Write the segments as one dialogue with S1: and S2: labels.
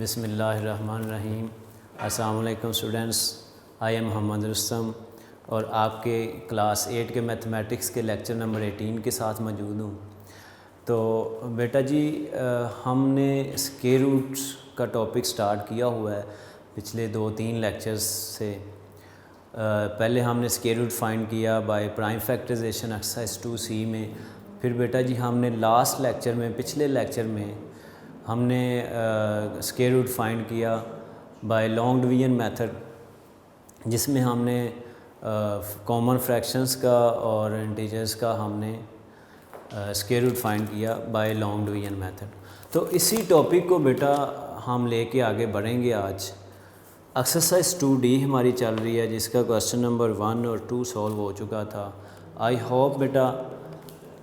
S1: बिस्मिल्लाहिर्रहमानिर्रहीम। अस्सलाम वालेकुम students, I am Mohammad Rustam और आपके क्लास 8 के मैथमेटिक्स के लेक्चर नंबर 18 के साथ मौजूद हूँ। तो बेटा जी हमने स्क्वायर रूट्स का टॉपिक स्टार्ट किया हुआ है पिछले 2-3 लेक्चर्स से। पहले हमने स्क्वायर रूट फाइंड किया by prime factorisation exercise 2C में। फिर बेटा जी हमने लास्ट लेक्चर में, पिछले लेक्चर में हमने स्क्वायर रूट फाइंड किया बाय लॉन्ग डिवीजन मेथड, जिसमें हमने कॉमन फ्रैक्शंस का और इंटीजर्स का हमने स्क्वायर रूट फाइंड किया बाय लॉन्ग डिवीजन मेथड। तो इसी टॉपिक को बेटा हम लेके आगे बढ़ेंगे। आज एक्सरसाइज 2D हमारी चल रही है, जिसका क्वेश्चन नंबर 1 और 2 सॉल्व हो चुका था। आई होप बेटा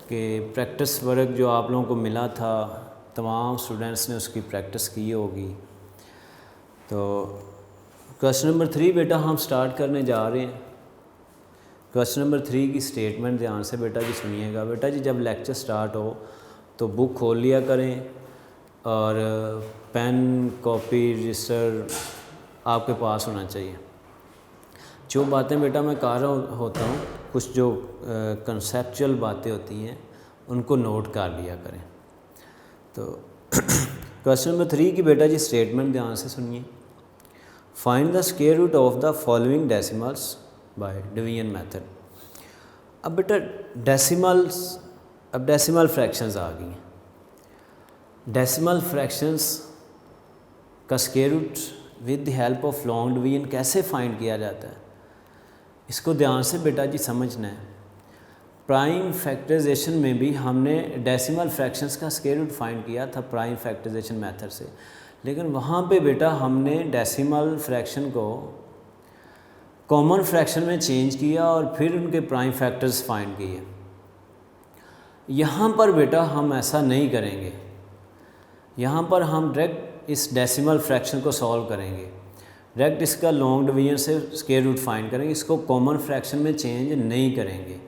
S1: कि प्रैक्टिस वर्क जो आप लोगों को मिला था तमाम स्टूडेंट्स ने उसकी प्रैक्टिस की होगी। तो क्वेश्चन नंबर 3 बेटा हम स्टार्ट करने जा रहे हैं। क्वेश्चन नंबर 3 की स्टेटमेंट ध्यान से बेटा जी सुनिएगा। बेटा जी जब लेक्चर स्टार्ट हो तो बुक खोल लिया करें और पेन, कॉपी, रजिस्टर आपके पास होना चाहिए। जो बातें बेटा मैं कह रहा होता हूँ, कुछ जो कंसेप्चुअल बातें होती हैं उनको नोट कर लिया करें। तो क्वेश्चन नंबर 3 की बेटा जी स्टेटमेंट ध्यान से सुनिए। Find the square root of the following decimals by division method. अब बेटा डेसिमल फ्रैक्शंस आ गई हैं। डेसिमल फ्रैक्शंस का square root with the help of long division कैसे फाइंड किया जाता है, इसको ध्यान से बेटा जी समझना है। प्राइम फैक्टराइजेशन में भी हमने डेसिमल फ्रैक्शंस का स्क्वायर रूट फाइंड किया था प्राइम फैक्टराइजेशन मेथड से, लेकिन वहाँ पे बेटा हमने डेसिमल फ्रैक्शन को कॉमन फ्रैक्शन में चेंज किया और फिर उनके प्राइम फैक्टर्स फाइंड किए। यहाँ पर बेटा हम ऐसा नहीं करेंगे। यहाँ पर हम डायरेक्ट इस डेसिमल फ्रैक्शन को सॉल्व करेंगे, डायरेक्ट इसका लॉन्ग डिवीजन से स्क्वायर रूट फाइंड करेंगे, इसको कॉमन फ्रैक्शन में चेंज नहीं करेंगे।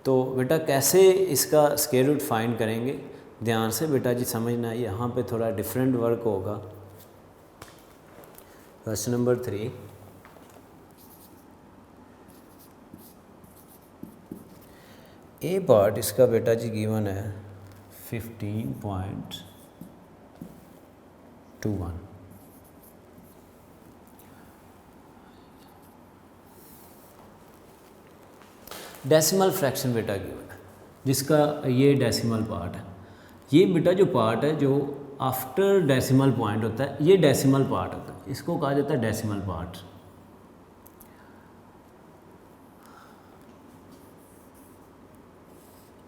S1: तो बेटा कैसे इसका स्क्वायर रूट फाइंड करेंगे, ध्यान से बेटा जी समझना। यहाँ पे थोड़ा डिफरेंट वर्क होगा। क्वेश्चन नंबर 3, ए पार्ट इसका बेटा जी गिवन है 15.21। डेसिमल फ्रैक्शन बेटा गिवन है, जिसका ये डेसिमल पार्ट है। ये बेटा जो पार्ट है जो आफ्टर डेसिमल पॉइंट होता है, ये डेसिमल पार्ट होता है, इसको कहा जाता है डेसिमल पार्ट।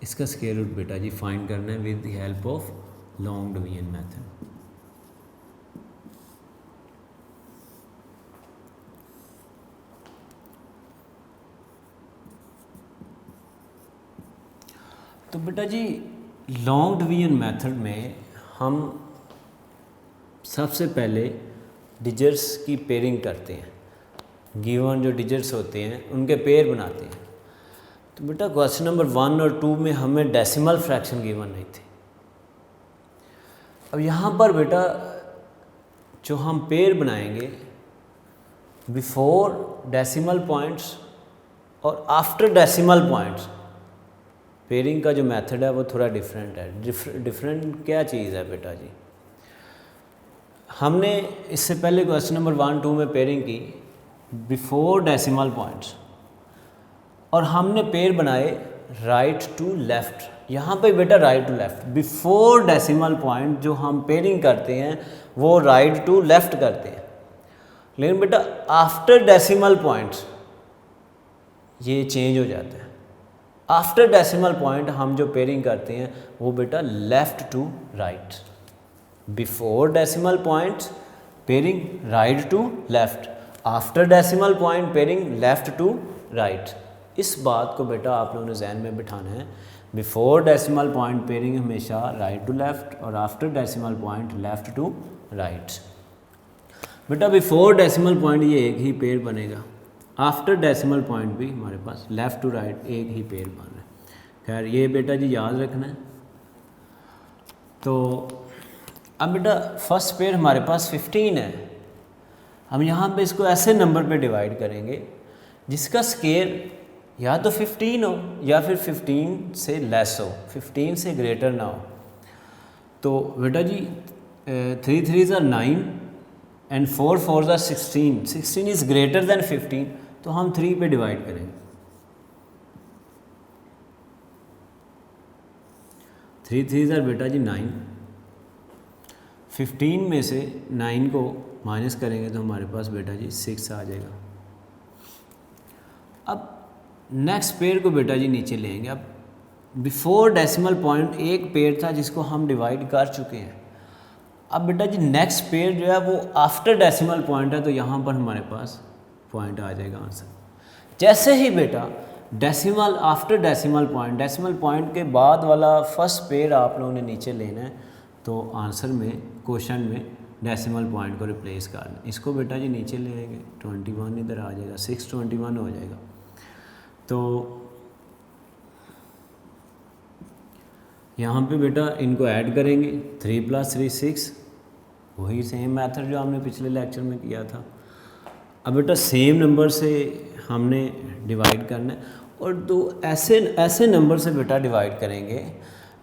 S1: इसका स्क्वायर रूट बेटा जी फाइंड करना है with the help of long division method. तो बेटा जी लॉन्ग डिवीजन मेथड में हम सबसे पहले डिजिट्स की पेयरिंग करते हैं। गिवन जो डिजिट्स होते हैं उनके पेयर बनाते हैं। तो बेटा क्वेश्चन नंबर 1 और 2 में हमें डेसिमल फ्रैक्शन गिवन नहीं थे। अब यहाँ पर बेटा जो हम पेयर बनाएंगे बिफोर डेसिमल पॉइंट्स और आफ्टर डेसिमल पॉइंट्स, पेयरिंग का जो मेथड है वो थोड़ा डिफरेंट है। डिफरेंट क्या चीज़ है बेटा जी, हमने इससे पहले क्वेश्चन नंबर 1-2 में पेयरिंग की बिफोर डेसिमल पॉइंट्स और हमने पेयर बनाए राइट टू लेफ़्ट। यहाँ पे बेटा right to left, before decimal point जो हम पेयरिंग करते हैं वो राइट टू लेफ़्ट करते हैं, लेकिन बेटा आफ्टर डेसिमल पॉइंट्स ये चेंज हो जाता है। आफ्टर डेसिमल पॉइंट हम जो पेयरिंग करते हैं वो बेटा left to right. Before decimal point pairing right to left, after decimal point pairing left to right. इस बात को बेटा आप लोगों ने जहन में बिठाना है। बिफोर डेसिमल पॉइंट पेयरिंग हमेशा राइट टू लेफ़्ट और after decimal point left to right. बेटा बिफोर डेसिमल पॉइंट ये एक ही पेयर बनेगा, आफ्टर डेसिमल पॉइंट भी हमारे पास लेफ़्ट टू राइट एक ही पेयर बन रहा है। खैर ये बेटा जी याद रखना है। तो अब बेटा फर्स्ट पेयर हमारे पास 15 है, हम यहाँ पे इसको ऐसे नंबर पे डिवाइड करेंगे जिसका स्केयर या तो 15 हो या फिर 15 से लेस हो, 15 से ग्रेटर ना हो। तो बेटा जी 3 3 are 9 and 4 4 are 16, 16 is greater than 15, तो हम 3 पे डिवाइड करेंगे। 3 3 are बेटा जी 9, 15 में से 9 को माइनस करेंगे तो हमारे पास बेटा जी 6 आ जाएगा। अब नेक्स्ट पेयर को बेटा जी नीचे लेंगे। अब बिफोर डेसिमल पॉइंट एक पेयर था जिसको हम डिवाइड कर चुके हैं। अब बेटा जी नेक्स्ट पेयर जो है वो आफ्टर डेसिमल पॉइंट है, तो यहाँ पर हमारे पास पॉइंट आ जाएगा आंसर। जैसे ही बेटा डेसिमल आफ्टर डेसिमल पॉइंट के बाद वाला फर्स्ट पेयर आप लोगों ने नीचे लेना है, तो आंसर में क्वेश्चन में डेसिमल पॉइंट को रिप्लेस करना। इसको बेटा जी नीचे ले आएंगे, 21 इधर आ जाएगा, 621 हो जाएगा। तो यहाँ पे बेटा इनको ऐड करेंगे, 3 + 3 6, वही सेम मेथड जो हमने पिछले लेक्चर में किया था। अब बेटा सेम नंबर से हमने डिवाइड करना है, और दो ऐसे नंबर से बेटा डिवाइड करेंगे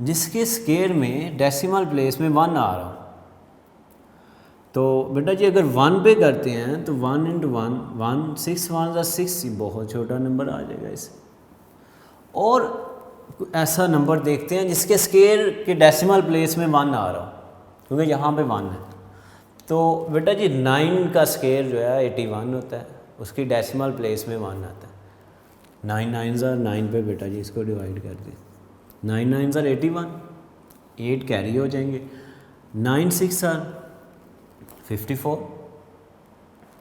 S1: जिसके स्केयर में डेसिमल प्लेस में 1 आ रहा हो। तो बेटा जी अगर 1 पे करते हैं तो 1 × 1 6 1 = 6, बहुत छोटा नंबर आ जाएगा इसे। और ऐसा नंबर देखते हैं जिसके स्केयर के डेसिमल प्लेस में 1 आ रहा हो, क्योंकि यहाँ पे 1 है। तो बेटा जी 9 का स्केयर जो है 81 होता है, उसकी डेसिमल प्लेस में 1 आता है। 9 9s are 9 पे बेटा जी इसको डिवाइड कर दें, 9 9s are 81, 8 कैरी हो जाएंगे, 9 6 are 54,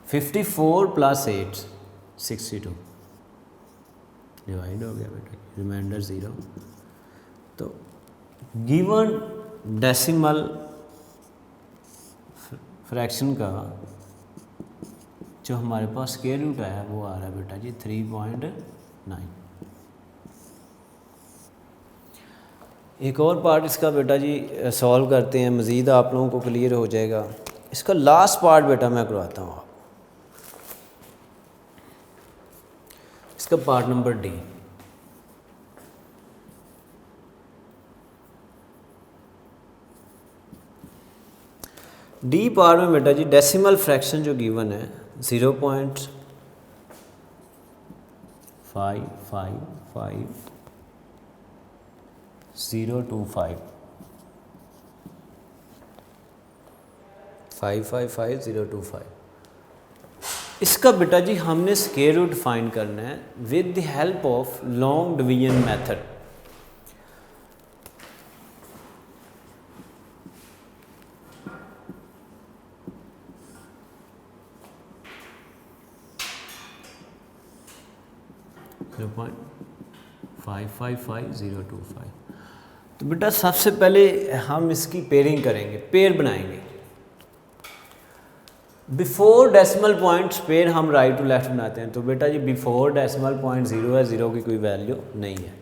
S1: 54 + 8 62, डिवाइड हो गया बेटा, रिमाइंडर 0। तो गिवन डेसिमल फ्रैक्शन का जो हमारे पास स्क्वायर रूट आया वो आ रहा है बेटा जी 3.9। एक और पार्ट इसका बेटा जी सॉल्व करते हैं, मज़ीद आप लोगों को क्लियर हो जाएगा। इसका लास्ट पार्ट बेटा मैं करवाता हूँ। इसका part number D. D part में बेटा जी डेसिमल फ्रैक्शन जो गिवन है 0.555 025 555025। इसका बेटा जी हमने स्क्वायर रूट फाइंड करना है with the help of long division method. तो बेटा सबसे पहले हम इसकी पेयरिंग करेंगे, पेयर बनाएंगे। बिफोर डेसिमल पॉइंट्स पेयर हम राइट टू लेफ्ट बनाते हैं। तो बेटा जी बिफोर डेसिमल पॉइंट 0 है, 0 की कोई वैल्यू नहीं है।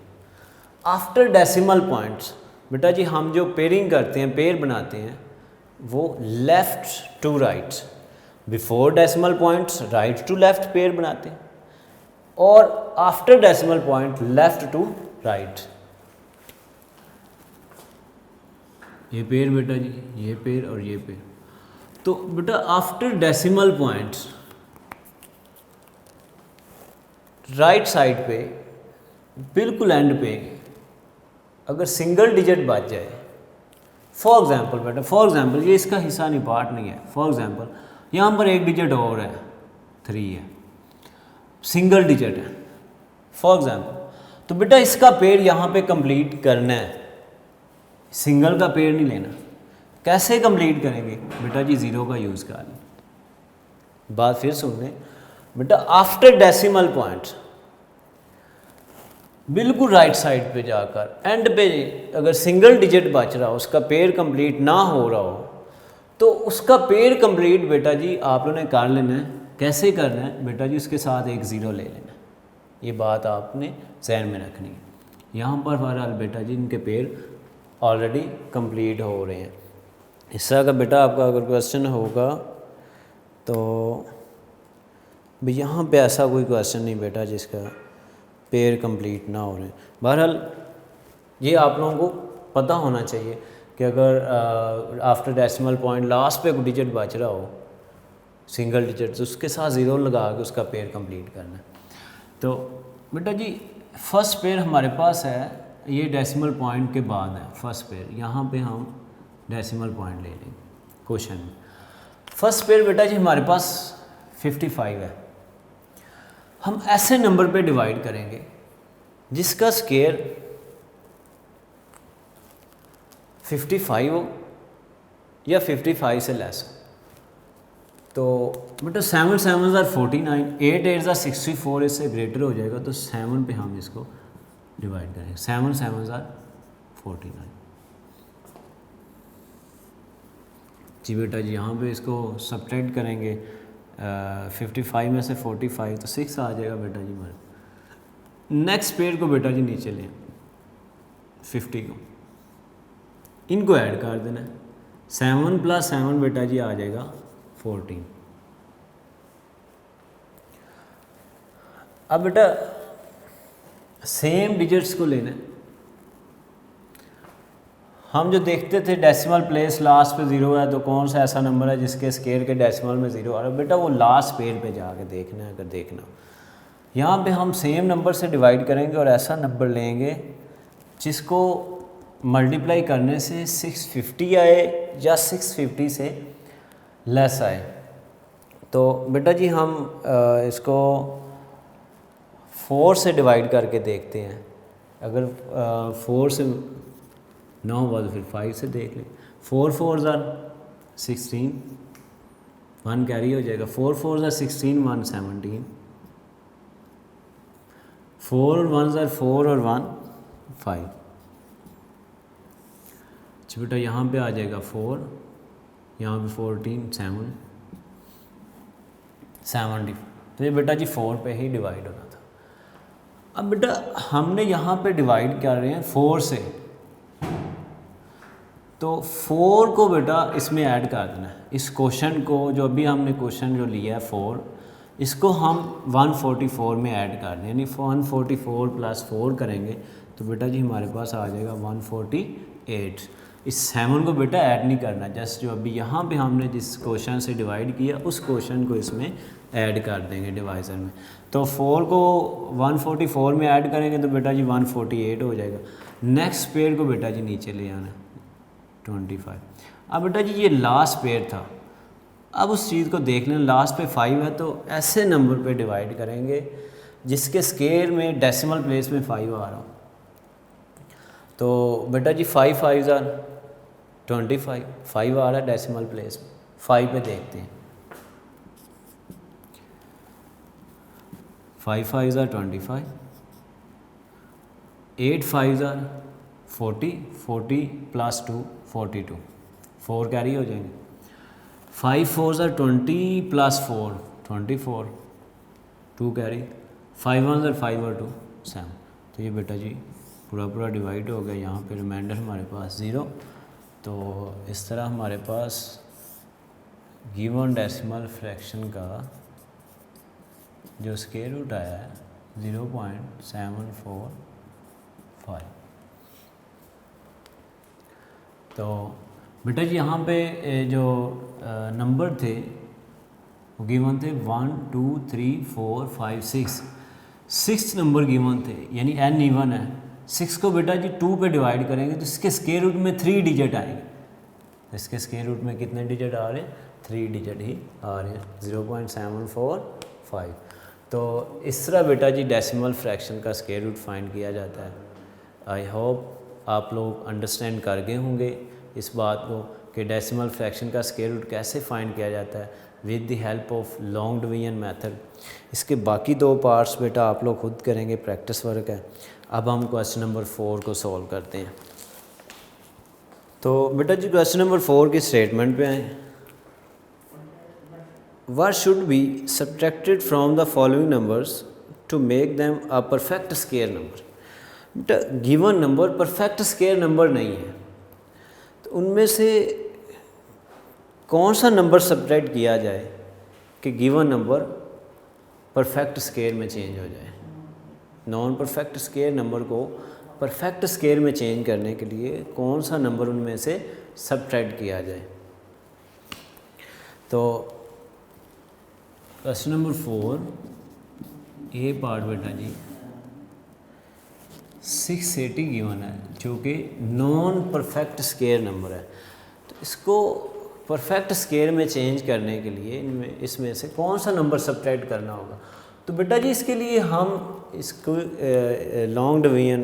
S1: आफ्टर डेसिमल पॉइंट्स बेटा जी हम जो पेयरिंग करते हैं, पेयर बनाते हैं, वो left to right. Before decimal points right to left pair बनाते हैं, और after decimal point left to right. ये पेयर बेटा जी, ये पेयर और ये पेयर। तो बेटा after decimal points right side पे बिल्कुल एंड पे अगर सिंगल डिजिट बच जाए, फॉर एग्जांपल बेटा, फॉर एग्जांपल ये इसका हिस्सा नहीं, पार्ट नहीं है। फॉर एग्जांपल यहाँ पर एक डिजिट और है, 3 है, सिंगल डिजिट है फॉर एग्जांपल। तो बेटा इसका पेयर यहाँ पे कंप्लीट करना है, सिंगल का पेयर नहीं लेना। कैसे कंप्लीट करेंगे बेटा जी? 0 का यूज़ कर लें। बात फिर सुन लें बेटा, आफ्टर डेसिमल पॉइंट बिल्कुल राइट साइड पे जाकर एंड पे अगर सिंगल डिजिट बच रहा हो, उसका पेयर कंप्लीट ना हो रहा हो, तो उसका पेयर कंप्लीट बेटा जी आप लोगों ने कर लेना है। कैसे करना है बेटा जी? उसके साथ एक 0 ले लेना। ये बात आपने जहन में रखनी है। यहाँ पर बहरहाल बेटा जी इनके पेयर ऑलरेडी कंप्लीट हो रहे हैं। इस तरह का बेटा आपका अगर क्वेश्चन होगा तो यहाँ पे ऐसा कोई क्वेश्चन नहीं बेटा जिसका पेयर कंप्लीट ना हो रहे। बहरहाल ये आप लोगों को पता होना चाहिए कि अगर आफ्टर डेसिमल पॉइंट लास्ट पे कोई डिजिट बच रहा हो सिंगल डिजिट, तो उसके साथ ज़ीरो लगा के उसका पेयर कंप्लीट करना है। तो बेटा जी फर्स्ट पेयर हमारे पास है, ये डेसिमल पॉइंट के बाद है फर्स्ट पेयर, यहाँ पे हम डेसिमल पॉइंट ले लेंगे क्वेश्चन में। फर्स्ट पेयर बेटा जी हमारे पास 55 है। हम ऐसे नंबर पे डिवाइड करेंगे जिसका स्केयर 55 हो या 55 से लेस हो। तो बेटा 7 7 ज़ार 49, 8 8 ज़ार 64, इससे ग्रेटर हो जाएगा तो 7 पे हम इसको डिवाइड करेंगे। 7 7 ज़ार 49 जी बेटा जी। यहाँ पे इसको सब्ट्रैक्ट करेंगे 55 में से 45 तो 6 आ जाएगा बेटा जी हमारे। नेक्स्ट पेयर को बेटा जी नीचे लें 50 को, इनको ऐड कर देना है। 7 + 7 बेटा जी आ जाएगा 14। अब बेटा सेम डिजिट्स को लेना है। हम जो देखते थे डेसिमल प्लेस लास्ट पे ज़ीरो है तो कौन सा ऐसा नंबर है जिसके स्केयर के डेसिमल में ज़ीरो आ रहा है, बेटा वो लास्ट पेयर पे जाके देखना है। अगर देखना यहाँ पे हम सेम नंबर से डिवाइड करेंगे और ऐसा नंबर लेंगे जिसको मल्टीप्लाई करने से 650 आए या 650 से लेस आए। तो बेटा जी हम इसको 4 से डिवाइड करके देखते हैं। अगर 4 से ना हुआ तो फिर 5 से देख लें। 4 4 ज़ार 16, 1 कैरी हो जाएगा। 4 4 ज़ार 16, 1 17, 4 और 1 ज़ार 4 और 1 5। अच्छा बेटा यहाँ पे आ जाएगा 4, यहाँ पे 14 7 70। तो ये बेटा जी 4 पे ही डिवाइड होना था। अब बेटा हमने यहाँ पे डिवाइड कर रहे हैं 4 से, तो 4 को बेटा इसमें ऐड कर देना है। इस क्वेश्चन को जो अभी हमने क्वेश्चन जो लिया है 4, इसको हम 144 में ऐड कर दें, यानी 144 + 4 करेंगे तो बेटा जी हमारे पास आ जाएगा 148। इस 7 को बेटा ऐड नहीं करना, जस्ट जो अभी यहाँ पे हमने जिस क्वेश्चन से डिवाइड किया उस क्वेश्चन को इसमें ऐड कर देंगे डिवाइज़र में। तो 4 को 144 में ऐड करेंगे तो बेटा जी 148 हो जाएगा। नेक्स्ट पेयर को बेटा जी नीचे ले आना 25। अब बेटा जी ये लास्ट पेयर था। अब उस चीज़ को देख लें, लास्ट पे 5 है तो ऐसे नंबर पे डिवाइड करेंगे जिसके स्केयर में डेसिमल प्लेस में 5 आ रहा हो। तो बेटा जी 5 5 ज़ार 25, 5 आ रहा है डेसिमल प्लेस में। 5 पे देखते हैं। 5 5 ज़ार 25, 8 5 ज़ार 40, 40 + 2 42, 4 कैरी हो जाएंगे। 5 4 ज़ार 20 + 4 24, 2 कैरी। 5 1 ज़ार 5 और 2 7। तो ये बेटा जी पूरा डिवाइड हो गया। यहाँ पे रिमाइंडर हमारे पास 0। तो इस तरह हमारे पास गिवन डेसिमल फ्रैक्शन का जो स्क्वायर रूट आया है 0.745। तो बेटा जी यहाँ पे जो नंबर थे वो गिवन थे 1 2 3 4 5 6 नंबर गिवन थे, यानी n इवन है। 6 को बेटा जी 2 पे डिवाइड करेंगे तो इसके स्क्वायर रूट में 3 डिजिट आएंगे। तो इसके स्क्वायर रूट में कितने डिजिट आ रहे हैं? 3 डिजिट ही आ रहे हैं, 0.745। तो इस तरह बेटा जी डेसिमल फ्रैक्शन का स्क्वायर रूट फाइंड किया जाता है। आई होप आप लोग अंडरस्टैंड कर गए होंगे इस बात को कि डेसिमल फ्रैक्शन का स्क्वायर रूट कैसे फाइंड किया जाता है with the help of long division method. इसके बाकी 2 पार्ट्स बेटा आप लोग खुद करेंगे, प्रैक्टिस वर्क है। अब हम क्वेश्चन नंबर 4 को सॉल्व करते हैं। तो बेटा जी क्वेश्चन नंबर 4 की स्टेटमेंट पे आए। What should be subtracted from the following numbers to make them a perfect square number? बेटा given number perfect square number नहीं है, तो उनमें से कौन सा नंबर सब्ट्रैक्ट किया जाए कि गिवन नंबर परफेक्ट स्केयर में चेंज हो जाए। नॉन परफेक्ट स्केयर नंबर को परफेक्ट स्केयर में चेंज करने के लिए कौन सा नंबर उनमें से सब्ट्रैक्ट किया जाए। तो क्वेश्चन नंबर 4 ए पार्ट बेटा जी 680 गिवन है जो कि नॉन परफेक्ट स्केयर नंबर है। तो इसको परफेक्ट स्केयर में चेंज करने के लिए इसमें से कौन सा नंबर सब्ट्रैक्ट करना होगा। तो बेटा जी इसके लिए हम इसको लॉन्ग डिवीजन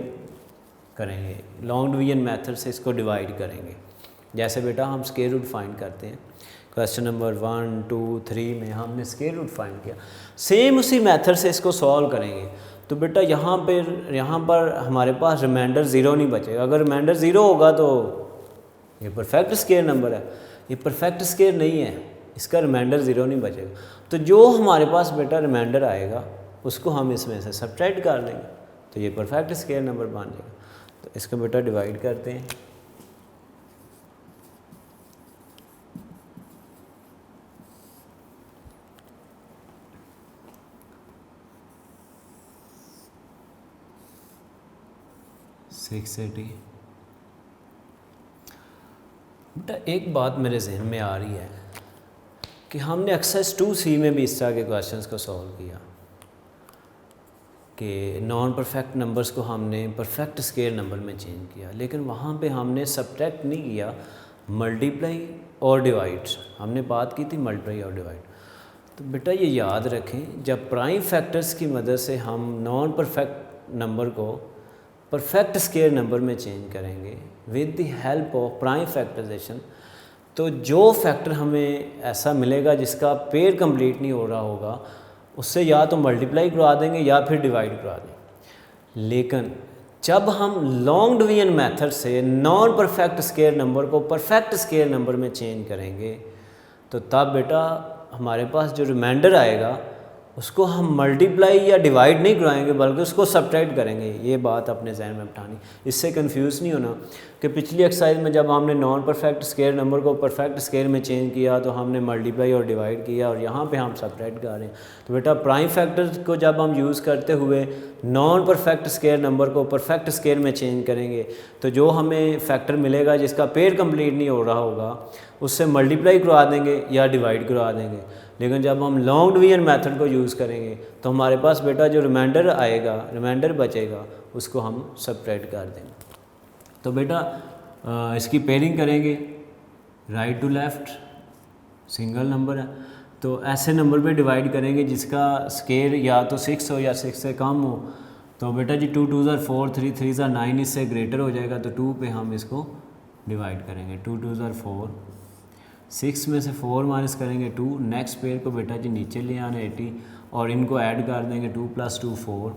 S1: करेंगे, लॉन्ग डिवीजन मेथड से इसको डिवाइड करेंगे। जैसे बेटा हम स्क्वायर रूट फाइंड करते हैं, क्वेश्चन नंबर 1 2 3 में हमने स्क्वायर रूट फाइंड किया, सेम उसी मेथड से इसको सॉल्व करेंगे। तो बेटा यहाँ पर हमारे पास रिमाइंडर ज़ीरो नहीं बचेगा। अगर रिमाइंडर ज़ीरो होगा तो ये परफेक्ट स्क्वायर नंबर है, ये परफेक्ट स्क्वायर नहीं है, इसका रिमाइंडर ज़ीरो नहीं बचेगा। तो जो हमारे पास बेटा रिमाइंडर आएगा उसको हम इसमें से सब्ट्रैक्ट कर लेंगे, तो ये परफेक्ट स्क्वायर नंबर बन जाएगा। तो इसको बेटा डिवाइड करते हैं। बेटा एक बात मेरे जहन में आ रही है कि हमने एक्सरसाइज 2C में भी इस तरह के क्वेश्चंस को सॉल्व किया कि नॉन परफेक्ट नंबर्स को हमने परफेक्ट स्क्वायर नंबर में चेंज किया, लेकिन वहाँ पे हमने सब्ट्रैक्ट नहीं किया, मल्टीप्लाई और डिवाइड। हमने बात की थी मल्टीप्लाई और डिवाइड। तो बेटा ये याद रखें, जब प्राइम फैक्टर्स की मदद से हम नॉन परफेक्ट नंबर को परफेक्ट स्क्वायर नंबर में चेंज करेंगे with the help of prime factorisation, तो जो फैक्टर हमें ऐसा मिलेगा जिसका पेयर कंप्लीट नहीं हो रहा होगा उससे या तो मल्टीप्लाई करवा देंगे या फिर डिवाइड करवा देंगे। लेकिन जब हम लॉन्ग डिवीजन मेथड से नॉन परफेक्ट स्क्वायर नंबर को परफेक्ट स्क्वायर नंबर में चेंज करेंगे तो तब बेटा हमारे पास जो रिमाइंडर आएगा उसको हम मल्टीप्लाई या डिवाइड नहीं कराएंगे बल्कि उसको सब्ट्रैक्ट करेंगे। ये बात अपने जहन में बिठानी, इससे कंफ्यूज नहीं होना कि पिछली एक्सरसाइज में जब हमने नॉन परफेक्ट स्क्वायर नंबर को परफेक्ट स्क्वायर में चेंज किया तो हमने मल्टीप्लाई और डिवाइड किया और यहाँ पे हम सब्ट्रैक्ट कर रहे हैं। तो बेटा प्राइम फैक्टर को जब हम यूज़ करते हुए नॉन परफेक्ट स्क्वायर नंबर को परफेक्ट स्क्वायर में चेंज करेंगे तो जो हमें फैक्टर मिलेगा जिसका पेयर कंप्लीट नहीं हो रहा होगा उससे मल्टीप्लाई करवा देंगे या डिवाइड करवा देंगे। लेकिन जब हम लॉन्ग डिवीजन मेथड को यूज़ करेंगे तो हमारे पास बेटा जो रिमाइंडर आएगा, रिमाइंडर बचेगा, उसको हम सब्ट्रैक्ट कर देंगे। तो बेटा इसकी पेयरिंग करेंगे right to left, single number है तो ऐसे नंबर पे डिवाइड करेंगे जिसका स्केयर या तो 6 हो या 6 से कम हो। तो बेटा जी 2 2 4 3 3 9 इससे ग्रेटर हो जाएगा तो 2 पे हम इसको डिवाइड करेंगे। 2 2 4, 6 में से 4 माइनस करेंगे 2, नेक्स्ट पेयर को बेटा जी नीचे ले आना 80 और इनको ऐड कर देंगे 2 + 2 4।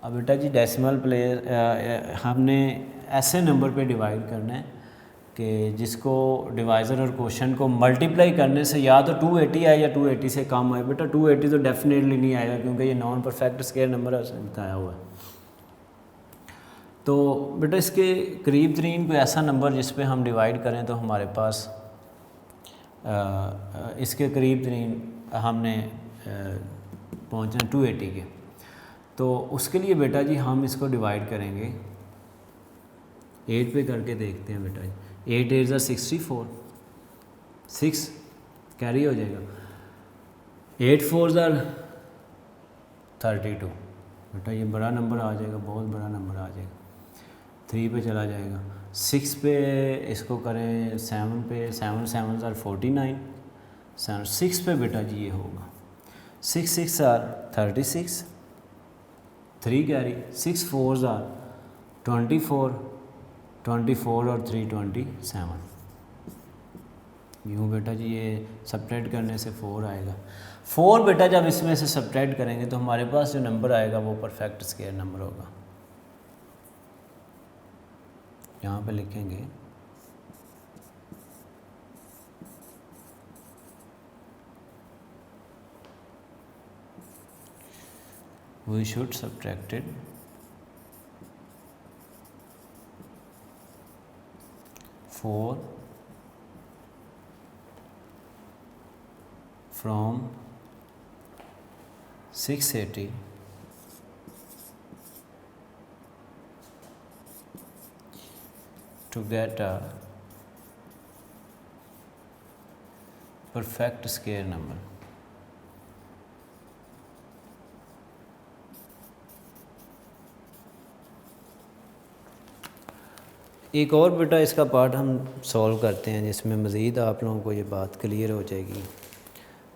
S1: अब बेटा जी डेसिमल प्लेस हमने ऐसे नंबर पे डिवाइड करना है कि जिसको डिवाइज़र और क्वोशंट को मल्टीप्लाई करने से या तो 280 आए या 280 से कम आए। बेटा 280 तो डेफिनेटली नहीं आएगा क्योंकि ये नॉन परफेक्ट स्क्वायर नंबर है, उसने बताया हुआ है। तो बेटा इसके करीब तरीन कोई ऐसा नंबर जिस पे हम डिवाइड करें तो हमारे पास इसके करीब तरीन हमने पहुँचना 280 के। तो उसके लिए बेटा जी हम इसको डिवाइड करेंगे 8 पे करके देखते हैं बेटा जी। 8 8 64, 6 कैरी हो जाएगा, 8 4 32। बेटा ये बड़ा नंबर आ जाएगा, बहुत बड़ा नंबर आ जाएगा। 3 पे चला जाएगा, 6 पे इसको करें 7 पे, 7 7 49, 6 पे बेटा जी ये होगा 6 6 36, 3 कैरी, 6 4 24, 24 और 3 27। यूँ बेटा जी ये सब्ट्रैक्ट करने से 4 आएगा। 4 बेटा जब इसमें से सब्ट्रैक्ट करेंगे तो हमारे पास जो नंबर आएगा वो परफेक्ट स्क्वायर नंबर होगा। यहाँ पे लिखेंगे we should subtracted 4 from 680 to get a perfect square number. एक और बेटा इसका पार्ट हम सॉल्व करते हैं जिसमें मज़ीद आप लोगों को ये बात क्लियर हो जाएगी।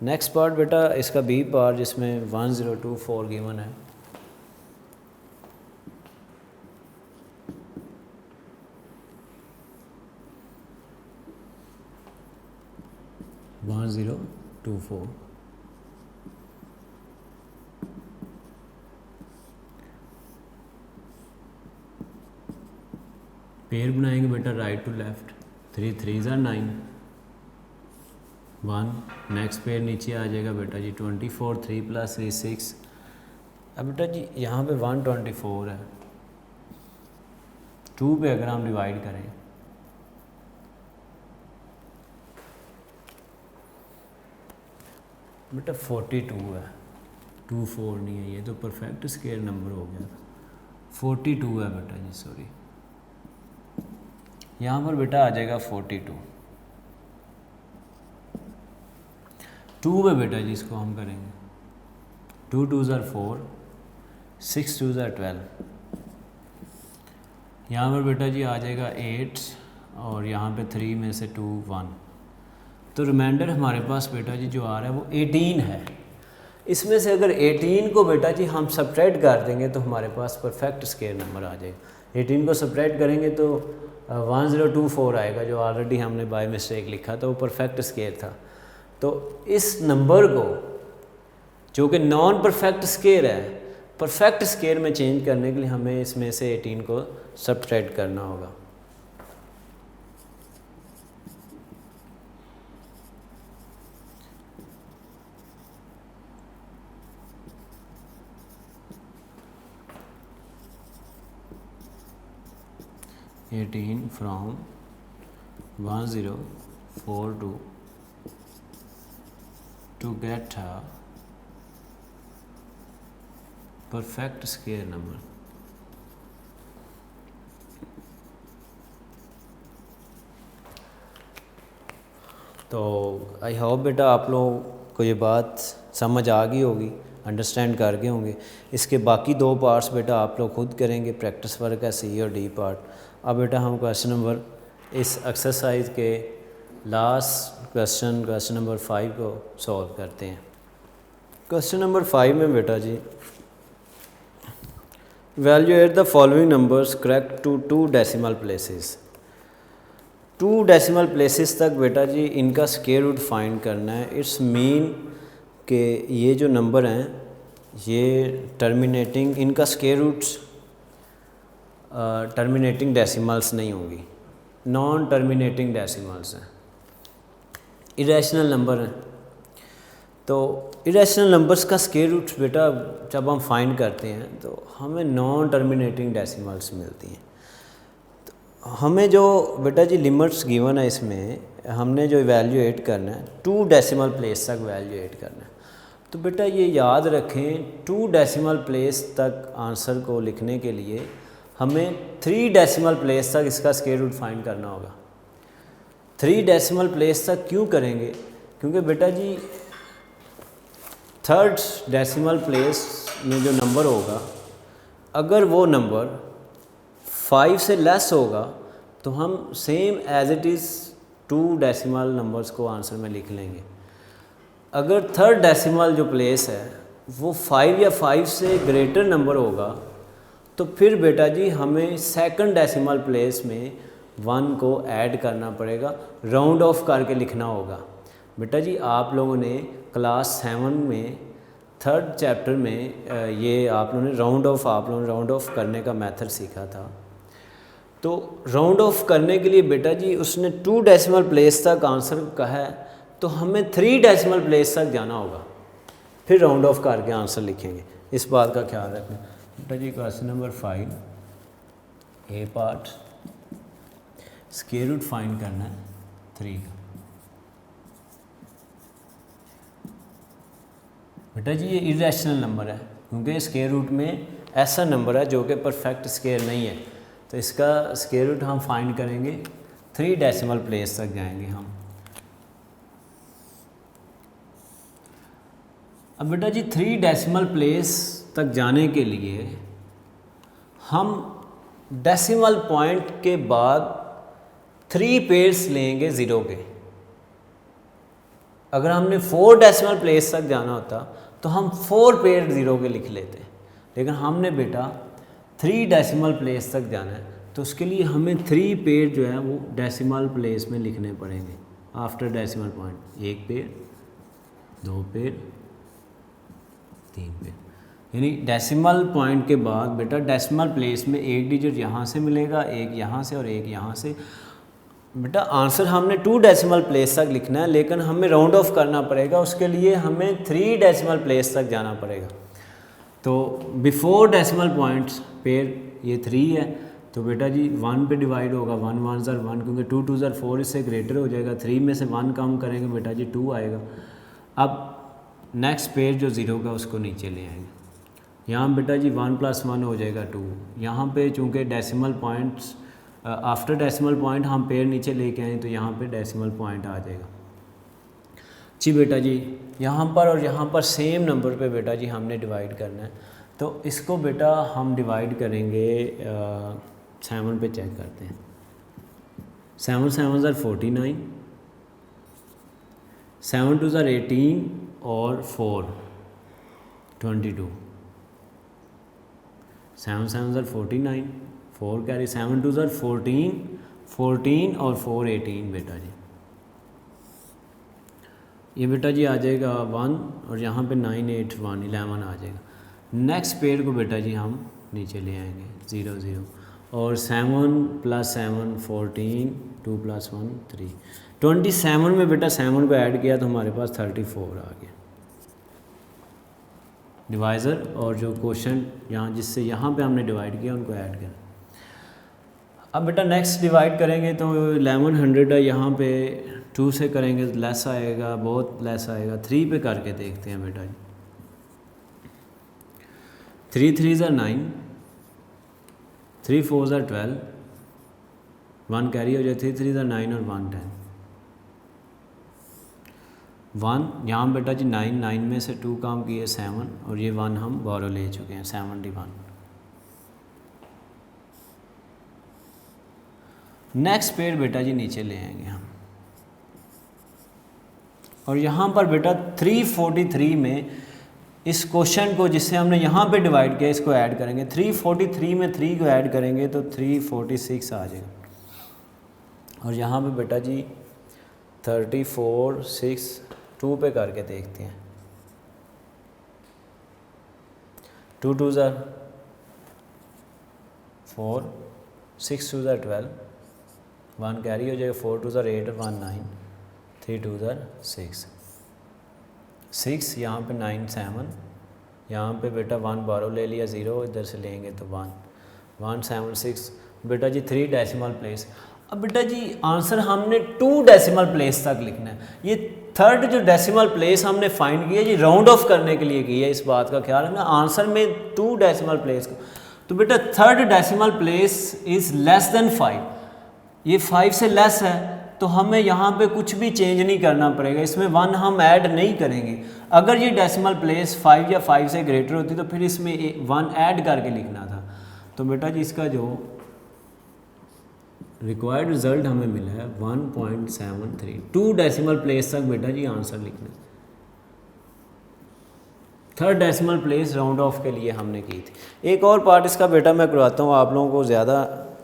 S1: नेक्स्ट पार्ट बेटा इसका बी पार्ट जिसमें 1024 गिवन है। पेयर बनाएंगे बेटा right to left, 3 3 9 1। Next pair नीचे आ जाएगा बेटा जी 24, 3 + 3 6। अब बेटा जी यहाँ पे 124 है, 2 पे अगर हम डिवाइड करें बेटा 42 है, 24 नहीं है, ये तो परफेक्ट स्क्वायर नंबर हो गया था। 42 है बेटा जी, सॉरी, यहाँ पर बेटा आ जाएगा 42। 2 पे बेटा जी इसको हम करेंगे, 2 2 ज़ार 4, 6 2 ज़ार 12। यहाँ पर बेटा जी आ जाएगा 8 और यहाँ पे 3 में से 2 1, तो रिमाइंडर हमारे पास बेटा जी जो आ रहा है वो 18 है। इसमें से अगर 18 को बेटा जी हम सब्ट्रैक्ट कर देंगे तो हमारे पास परफेक्ट स्क्वायर नंबर आ जाएगा। 18 को सब्ट्रैक्ट करेंगे तो 1024 आएगा, जो ऑलरेडी हमने बाय मिस्टेक लिखा था, वो परफेक्ट स्क्वायर था। तो इस नंबर को जो कि नॉन परफेक्ट स्क्वायर है, परफेक्ट स्क्वायर में चेंज करने के लिए हमें इसमें से 18 को सब्ट्रैक्ट करना होगा। From 1042 to get a perfect square number। तो आई होप बेटा आप लोगों को ये बात समझ आ गई होगी, अंडरस्टैंड कर गए होंगे। इसके बाकी 2 पार्ट्स बेटा आप लोग खुद करेंगे, प्रैक्टिस वर्क है सी और डी पार्ट। अब बेटा हम क्वेश्चन नंबर इस एक्सरसाइज के लास्ट क्वेश्चन नंबर 5 को सॉल्व करते हैं। क्वेश्चन नंबर 5 में बेटा जी evaluate the following numbers correct to 2 decimal places. 2 decimal places तक बेटा जी इनका स्क्वायर रूट फाइंड करना है। इट्स मीन कि ये जो नंबर हैं ये टर्मिनेटिंग, इनका स्क्वायर रूट्स टर्मिनेटिंग डेसिमल्स नहीं होंगी, नॉन टर्मिनेटिंग डेसिमल्स हैं, इरेशनल नंबर हैं। तो इरेशनल नंबर्स का स्क्वायर रूट बेटा जब हम फाइंड करते हैं तो हमें नॉन टर्मिनेटिंग डेसिमल्स मिलती हैं। तो हमें जो बेटा जी लिमिट्स गिवन है, इसमें हमने जो इवैल्यूएट करना है 2 डेसिमल प्लेस तक वैल्यूएट करना है। तो बेटा ये याद रखें 2 डेसिमल प्लेस तक आंसर को लिखने के लिए हमें 3 डेसिमल प्लेस तक इसका स्क्वायर रूट फाइंड करना होगा। 3 डेसिमल प्लेस तक क्यों करेंगे? क्योंकि बेटा जी 3rd डेसिमल प्लेस में जो नंबर होगा, अगर वो नंबर 5 से लेस होगा तो हम same as it is 2 decimal numbers को आंसर में लिख लेंगे। अगर 3rd डेसिमल जो प्लेस है वो 5 या 5 से ग्रेटर नंबर होगा तो फिर बेटा जी हमें 2nd डेसिमल प्लेस में 1 को ऐड करना पड़ेगा, राउंड ऑफ करके लिखना होगा। बेटा जी आप लोगों ने क्लास 7 में 3rd चैप्टर में ये आप लोगों ने राउंड ऑफ करने का मेथड सीखा था। तो राउंड ऑफ करने के लिए बेटा जी उसने 2 डेसिमल प्लेस तक आंसर कहा है, तो हमें 3 डेसिमल प्लेस तक जाना होगा, फिर राउंड ऑफ करके आंसर लिखेंगे। इस बात का ख्याल रखना। बेटा जी क्वेश्चन नंबर 5 ए पार्ट, स्क्वायर रूट फाइंड करना है 3 का। बेटा जी ये इरेशनल नंबर है, क्योंकि स्क्वायर रूट में ऐसा नंबर है जो कि परफेक्ट स्क्वायर नहीं है, तो इसका स्क्वायर रूट हम फाइंड करेंगे 3 डेसिमल प्लेस तक जाएंगे हम। अब बेटा जी 3 डेसिमल प्लेस तक जाने के लिए हम डेसिमल पॉइंट के बाद 3 पेयर्स लेंगे ज़ीरो के। अगर हमने 4 डेसिमल प्लेस तक जाना होता तो हम 4 पेयर ज़ीरो के लिख लेते, लेकिन हमने बेटा 3 डेसिमल प्लेस तक जाना है, तो उसके लिए हमें 3 पेयर जो है वो डेसिमल प्लेस में लिखने पड़ेंगे after decimal point. 1 pair, 2 pair, 3 pair, यानी डेसिमल पॉइंट के बाद बेटा डेसिमल प्लेस में एक डिजिट यहाँ से मिलेगा, एक यहाँ से और एक यहाँ से। बेटा आंसर हमने 2 डेसिमल प्लेस तक लिखना है, लेकिन हमें राउंड ऑफ करना पड़ेगा, उसके लिए हमें 3 डेसिमल प्लेस तक जाना पड़ेगा। तो बिफोर डेसिमल पॉइंट्स पेयर ये 3 है, तो बेटा जी 1 पे डिवाइड होगा, 1 1 ज़र 1, क्योंकि 2 2 ज़र 4 इससे ग्रेटर हो जाएगा। 3 में से 1 कम करेंगे बेटा जी 2 आएगा। अब नेक्स्ट पेयर जो ज़ीरो का उसको नीचे ले आएंगे। यहाँ बेटा जी 1 + 1 हो जाएगा 2। यहाँ पे चूँकि decimal points after decimal point हम पेयर नीचे लेके आए, तो यहाँ पे डेसिमल पॉइंट आ जाएगा जी। बेटा जी यहाँ पर और यहाँ पर सेम नंबर पे बेटा जी हमने डिवाइड करना है, तो इसको बेटा हम डिवाइड करेंगे 7 पे चेक करते हैं। 7 7 ज़र 49, 7 2 ज़र 18 और 4 22। 7 7 ज़र 49, 4 कैरी, 7 2 ज़र 14, 14 और 4 18 बेटा जी। ये बेटा जी आ जाएगा 1 और यहाँ पे 9 8 1 11 आ जाएगा। नेक्स्ट पेयर को बेटा जी हम नीचे ले आएंगे 0 0 और 7 + 7 14, 2 + 1 3, 27 में बेटा 7 को ऐड किया तो हमारे पास 34 आ गया डिवाइज़र। और जो क्वेश्चन यहाँ जिससे यहाँ पे हमने डिवाइड किया उनको ऐड करें। अब बेटा नेक्स्ट डिवाइड करेंगे तो 1100 है, यहाँ पे 2 से करेंगे लेस आएगा, बहुत लेस आएगा। 3 पे करके देखते हैं बेटा जी। 3 3 ज़र 9, 3 4 ज़र 12, 1 कैरी हो जाए, 3 3 ज़र 9 और 1 10। 1 यहाँ बेटा जी 9 9 में से 2 काम किए 7 और ये 1 हम बोरो ले चुके हैं 71। नेक्स्ट पेयर बेटा जी नीचे ले आएंगे हम, और यहाँ पर बेटा 343 में इस क्वेश्चन को जिससे हमने यहाँ पे डिवाइड किया इसको ऐड करेंगे। 343 में 3 को ऐड करेंगे तो 346 आ जाएगा। और यहाँ पे बेटा जी 34 6 2 पे करके देखते हैं। 2 2 ज़र 4, 6 2 ज़र 12, 1 कैरी हो जाएगा, 4 2 ज़र 8 और 1 9, 3 2 ज़र 6 6, यहाँ पे 9 7, यहाँ पे बेटा 1 बारो ले लिया, 0 इधर से लेंगे तो 1 1 7 6 बेटा जी 3 डेसिमल प्लेस। अब बेटा जी आंसर हमने 2 डेसिमल प्लेस तक लिखना है। ये थर्ड जो डेसिमल प्लेस हमने फाइंड किया जी राउंड ऑफ करने के लिए की है, इस बात का ख्याल रखना। आंसर में 2 डेसिमल प्लेस को, तो बेटा third decimal place is less than 5, ये 5 से लेस है, तो हमें यहाँ पे कुछ भी चेंज नहीं करना पड़ेगा, इसमें 1 हम ऐड नहीं करेंगे। अगर ये डेसिमल प्लेस 5 या 5 से ग्रेटर होती तो फिर इसमें 1 ऐड करके लिखना था। तो बेटा जी इसका जो रिक्वायर्ड रिजल्ट हमें मिला है 1.73, 2 डेसिमल प्लेस तक बेटा जी आंसर लिखना है। Third decimal place round of के लिए हमने की थी। एक और पार्ट इसका बेटा मैं करवाता हूँ, आप लोगों को ज़्यादा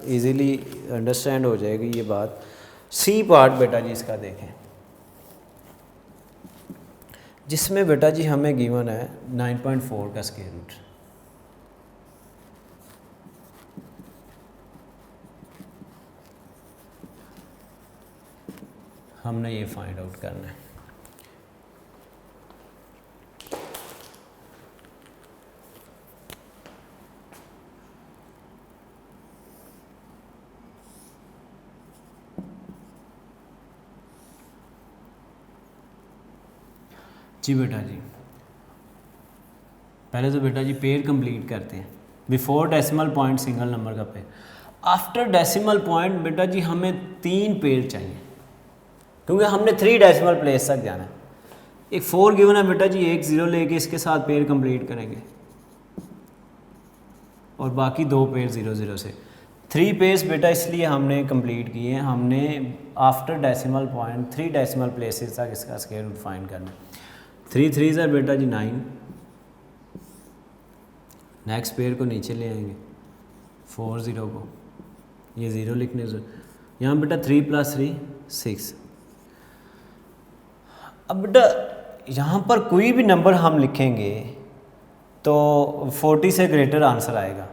S1: इजीली अंडरस्टैंड हो जाएगी ये बात। सी पार्ट बेटा जी इसका देखें, जिसमें बेटा जी हमें गिवन है 9.4 का स्क्वायर रूट। हमने ये फाइंड आउट करना है। जी बेटा जी पहले तो बेटा जी पेयर कंप्लीट करते हैं। Before decimal point single number का पेयर, आफ्टर डेसिमल पॉइंट बेटा जी हमें 3 पेयर चाहिए, क्योंकि हमने 3 डेसिमल प्लेस तक जाना है। एक 4 गिवन है बेटा जी, एक 0 लेके इसके साथ पेयर कंप्लीट करेंगे और बाकी 2 पेयर 0 0 से। 3 पेयर्स बेटा इसलिए हमने कंप्लीट किए हैं, हमने after decimal point 3 decimal places तक इसका स्क्वायर रूट फाइंड करना है। 3 3 सर बेटा जी 9, नेक्स्ट पेयर को नीचे ले आएंगे 4 0 को, ये 0 लिखने से यहाँ बेटा 3 + 3 6। अब बेटा यहाँ पर कोई भी नंबर हम लिखेंगे तो 40 से ग्रेटर आंसर आएगा,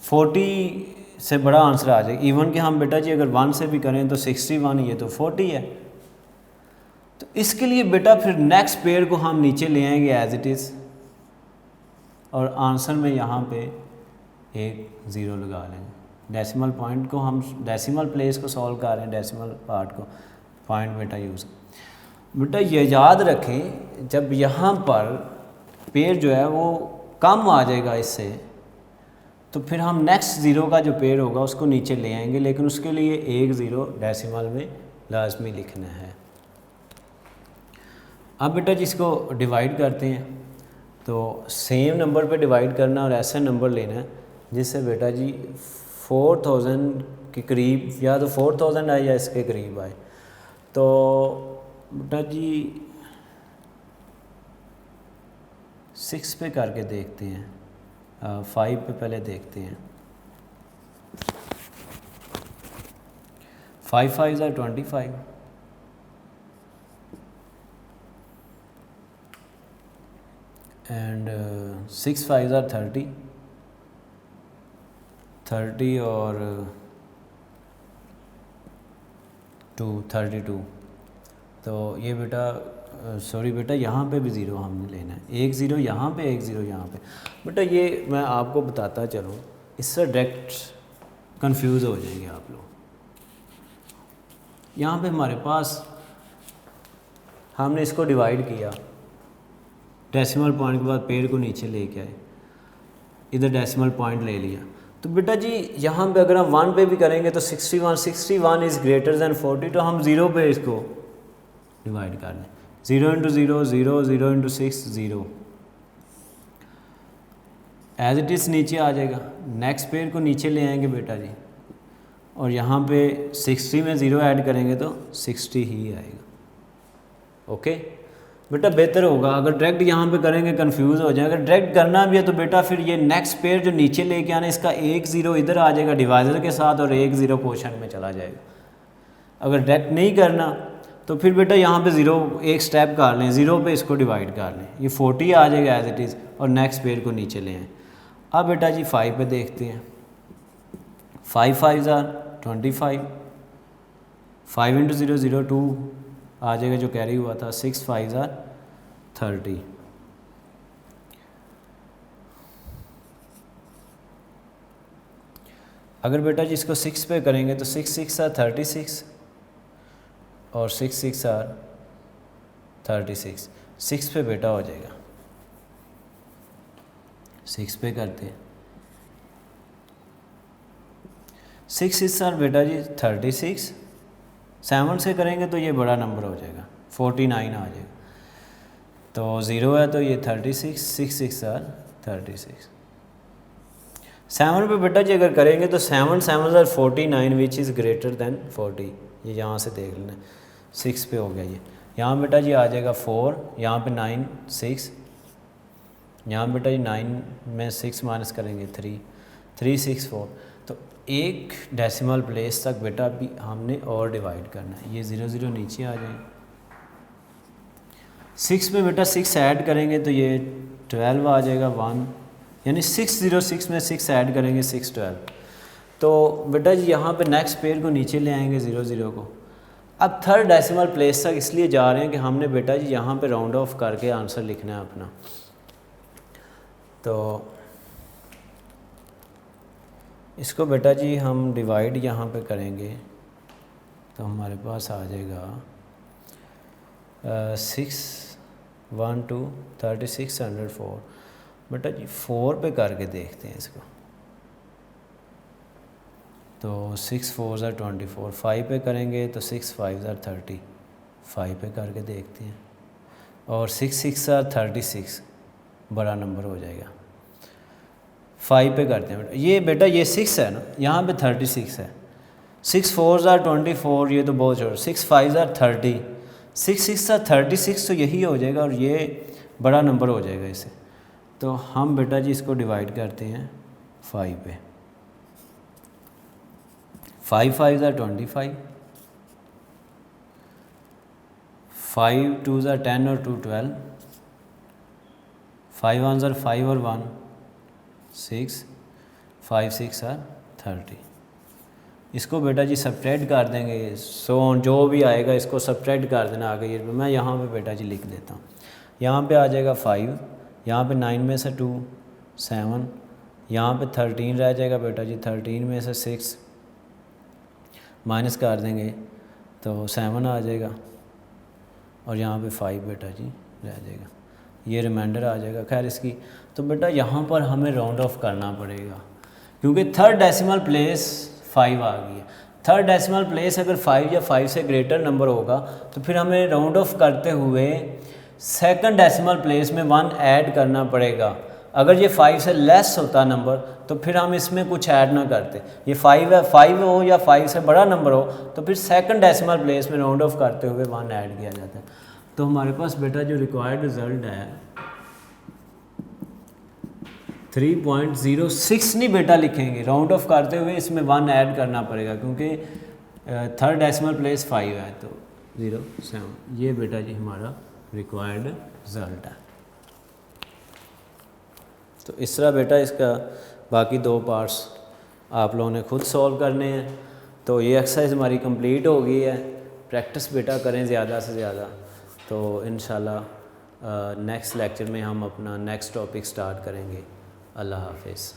S1: 40 से बड़ा आंसर आ जाएगा। इवन कि हम बेटा जी अगर 1 से भी करें तो 61, ये तो 40 है। तो इसके लिए बेटा फिर नेक्स्ट पेयर को हम नीचे ले आएंगे एज इट इज़, और आंसर में यहाँ पे एक 0 लगा लेंगे। डेसिमल पॉइंट को हम डेसिमल प्लेस को सॉल्व कर रहे हैं, डेसिमल पार्ट को पॉइंट बेटा यूज़। बेटा ये याद रखें, जब यहाँ पर पेयर जो है वो कम आ जाएगा इससे, तो फिर हम नेक्स्ट 0 का जो पेयर होगा उसको नीचे ले आएंगे, लेकिन उसके लिए एक 0 डेसिमल में लाजमी लिखना है। अब बेटा जिसको डिवाइड करते हैं तो सेम नंबर पे डिवाइड करना और ऐसा नंबर लेना है जिससे बेटा जी 4000 के करीब, या तो 4000 आए या इसके करीब आए। तो बेटा जी 6 पे करके देखते हैं, 5 पे पहले देखते हैं। 5 5 are 25, एंड 6 5 are 30 और 32। तो ये बेटा सॉरी बेटा यहाँ पे भी 0 हमने लेना है, एक 0 यहाँ पे, एक 0 यहाँ पे। बेटा ये मैं आपको बताता चलूँ, इससे डायरेक्ट कंफ्यूज हो जाएंगे आप लोग। यहाँ पे हमारे पास हमने इसको डिवाइड किया, डेसिमल पॉइंट के बाद पेयर को नीचे लेके आए, इधर डेसिमल पॉइंट ले लिया। तो बेटा जी यहाँ पे अगर हम 1 पे भी करेंगे तो 61 इज़ ग्रेटर दैन 40, तो हम 0 पे इसको डिवाइड कर लें। 0 × 0 0, 0 × 6 0, एज इट इज़ नीचे आ जाएगा। नेक्स्ट पेयर को नीचे ले आएंगे बेटा जी, और यहाँ पे 60 में 0 ऐड करेंगे तो 60 ही आएगा। ओके बेटा बेहतर होगा, अगर डायरेक्ट यहाँ पे करेंगे कंफ्यूज हो जाएगा। डायरेक्ट करना भी है तो बेटा फिर ये नेक्स्ट पेयर जो नीचे लेके आना, इसका एक 0 इधर आ जाएगा डिवाइज़र के साथ और एक 0 क्वोशंट में चला जाएगा। अगर डायरेक्ट नहीं करना तो फिर बेटा यहाँ पे 0 एक स्टेप कर लें, 0 पे इसको डिवाइड कर लें, ये 40 आ जाएगा एज इट इज़, और नेक्स्ट पेयर को नीचे ले आएँ। अब बेटा जी 5 पे देखते हैं। 5 5 are 25, 5 × 0 0 2 आ जाएगा जो कैरी हुआ था। 6 5 are 30। अगर बेटा जी इसको 6 पे करेंगे तो 6 6 are 36 और 6 6 are 36। 6 पे बेटा हो जाएगा, 6 पे करते हैं। 6 6 are बेटा जी 36, 7 से करेंगे तो ये बड़ा नंबर हो जाएगा, 49 आ जाएगा। तो 0 है तो ये 36, 6 6 are 36। 7 पे बेटा जी अगर करेंगे तो 7 7 are 49 which is greater than 40। ये यहाँ से देख लेना, 6 पे हो गया ये। यहाँ बेटा जी आ जाएगा 4, यहाँ पे 9 6, यहाँ बेटा जी 9 में 6 माइनस करेंगे 3 3 6 4। तो एक डेसिमल प्लेस तक बेटा अभी हमने और डिवाइड करना है। ये 0 0 नीचे आ जाएगा। 6 में बेटा 6 ऐड करेंगे तो ये 12 आ जाएगा 1, यानी 6 0 6 में 6 ऐड करेंगे 6 12। तो बेटा जी यहाँ पे नेक्स्ट पेयर को नीचे ले आएंगे 0 0 को। अब थर्ड डेसिमल प्लेस तक इसलिए जा रहे हैं कि हमने बेटा जी यहाँ पे राउंड ऑफ करके आंसर लिखना है अपना। तो इसको बेटा जी हम डिवाइड यहाँ पे करेंगे तो हमारे पास आ जाएगा 6 1 2 36 104। बेटा जी 4 पे करके देखते हैं इसको। तो 6 4 ज़ा 24, 5 पे करेंगे तो 6 5 ज़ा 30, 5 पे करके देखते हैं। और 6 6 ज़ा 36 बड़ा नंबर हो जाएगा। 5 पे करते हैं बेटा ये 6 है ना, यहाँ पे 36 है। 6 4 ज़ा 24, ये तो बहुत छोटा। 6 5 ज़ा 30, 6 6 ज़ा 36 तो यही हो जाएगा और ये बड़ा नंबर हो जाएगा इसे। तो हम बेटा जी इसको डिवाइड करते हैं 5 पे। 5 5 ज़ा 25, 5 2 ज़ा 10 और 2 12, 5 1 ज़ा 5 और 1 6, 5 6 ज़ा 30। इसको बेटा जी सब्ट्रैक्ट कर देंगे। जो भी आएगा इसको सब्ट्रैक्ट कर देना आगे। ये मैं यहाँ पे बेटा जी लिख देता हूँ। यहाँ पे आ जाएगा 5, यहाँ पे 9 में से 2 7, यहाँ पे 13 रह जाएगा बेटा जी। 13 में से 6 माइनस कर देंगे तो 7 आ जाएगा और यहाँ पे 5 बेटा जी रह जाएगा। ये रिमाइंडर आ जाएगा खैर इसकी। तो बेटा यहाँ पर हमें राउंड ऑफ करना पड़ेगा क्योंकि थर्ड डेसिमल प्लेस 5 आ गई है। थर्ड डेसिमल प्लेस अगर 5 या 5 से ग्रेटर नंबर होगा तो फिर हमें राउंड ऑफ करते हुए सेकंड डेसिमल प्लेस में 1 ऐड करना पड़ेगा। अगर ये 5 से लेस होता नंबर तो फिर हम इसमें कुछ ऐड ना करते। ये 5 है, 5 हो या 5 से बड़ा नंबर हो तो फिर सेकंड डेसिमल प्लेस में राउंड ऑफ करते हुए 1 ऐड किया जाता है। तो हमारे पास बेटा जो रिक्वायर्ड रिज़ल्ट है 3.06 नहीं बेटा लिखेंगे, राउंड ऑफ करते हुए इसमें 1 ऐड करना पड़ेगा क्योंकि थर्ड डेसिमल प्लेस 5 है तो 07। ये बेटा जी हमारा रिक्वायर्ड रिज़ल्ट है। तो इस तरह बेटा इसका बाकी 2 पार्ट्स आप लोगों ने खुद सॉल्व करने हैं। तो ये एक्सरसाइज हमारी कंप्लीट हो गई है। प्रैक्टिस बेटा करें ज़्यादा से ज़्यादा। तो इंशाल्लाह नेक्स्ट लेक्चर में हम अपना नेक्स्ट टॉपिक स्टार्ट करेंगे। अल्लाह हाफिज़।